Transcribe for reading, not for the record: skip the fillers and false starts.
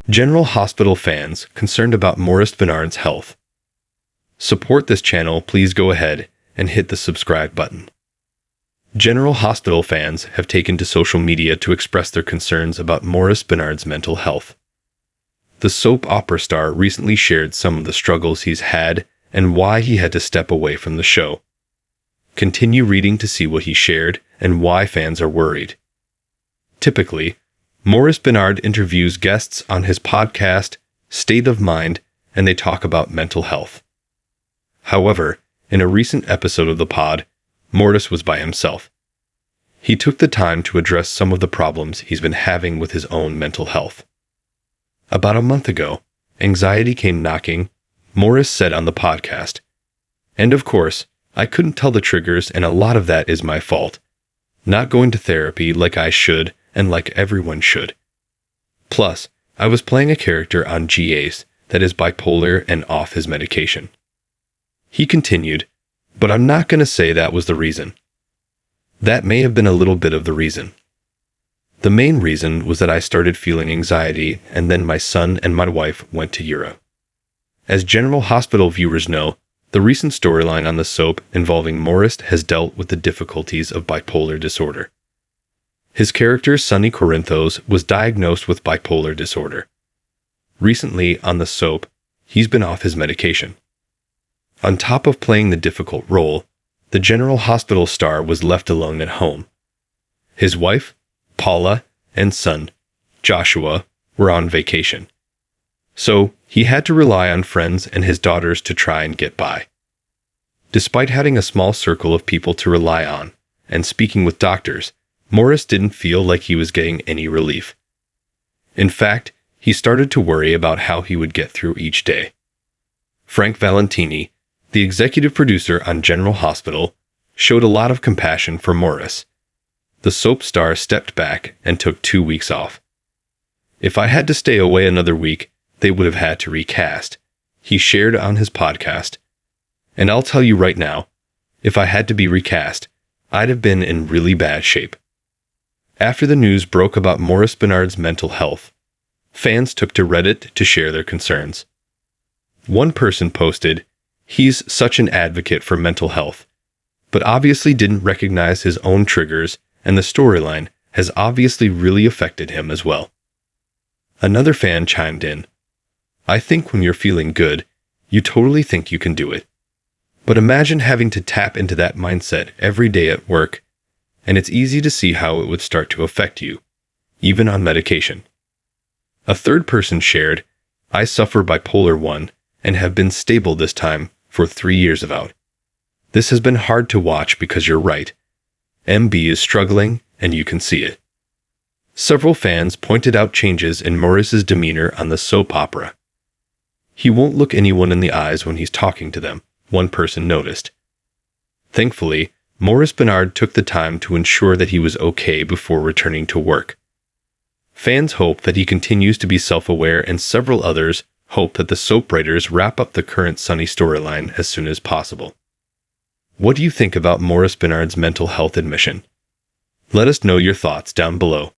General Hospital fans concerned about Maurice Benard's health. Support this channel, please go ahead and hit the subscribe button. General Hospital fans have taken to social media to express their concerns about Maurice Benard's mental health. The soap opera star recently shared some of the struggles he's had and why he had to step away from the show. Continue reading to see what he shared and why fans are worried. Typically, Maurice Benard interviews guests on his podcast, State of Mind, and they talk about mental health. However, in a recent episode of the pod, Maurice was by himself. He took the time to address some of the problems he's been having with his own mental health. About a month ago, anxiety came knocking, Maurice said on the podcast. And of course, I couldn't tell the triggers, and a lot of that is my fault. Not going to therapy like I should and like everyone should. Plus, I was playing a character on GH that is bipolar and off his medication. He continued, but I'm not going to say that was the reason. That may have been a little bit of the reason. The main reason was that I started feeling anxiety, and then my son and my wife went to Europe. As General Hospital viewers know, the recent storyline on the soap involving Maurice has dealt with the difficulties of bipolar disorder. His character, Sonny Corinthos, was diagnosed with bipolar disorder. Recently, on the soap, he's been off his medication. On top of playing the difficult role, the General Hospital star was left alone at home. His wife, Paula, and son, Joshua, were on vacation. So, he had to rely on friends and his daughters to try and get by. Despite having a small circle of people to rely on, and speaking with doctors, Maurice didn't feel like he was getting any relief. In fact, he started to worry about how he would get through each day. Frank Valentini, the executive producer on General Hospital, showed a lot of compassion for Maurice. The soap star stepped back and took 2 weeks off. If I had to stay away another week, they would have had to recast, he shared on his podcast. And I'll tell you right now, if I had to be recast, I'd have been in really bad shape. After the news broke about Maurice Benard's mental health, fans took to Reddit to share their concerns. One person posted, "He's such an advocate for mental health, but obviously didn't recognize his own triggers, and the storyline has obviously really affected him as well." Another fan chimed in, "I think when you're feeling good, you totally think you can do it. But imagine having to tap into that mindset every day at work, and it's easy to see how it would start to affect you, even on medication." A third person shared, "I suffer bipolar 1 and have been stable this time for 3 years about. This has been hard to watch because you're right. MB is struggling, and you can see it." Several fans pointed out changes in Maurice's demeanor on the soap opera. "He won't look anyone in the eyes when he's talking to them," one person noticed. Thankfully, Maurice Benard took the time to ensure that he was okay before returning to work. Fans hope that he continues to be self-aware, and several others hope that the soap writers wrap up the current Sonny storyline as soon as possible. What do you think about Maurice Benard's mental health admission? Let us know your thoughts down below.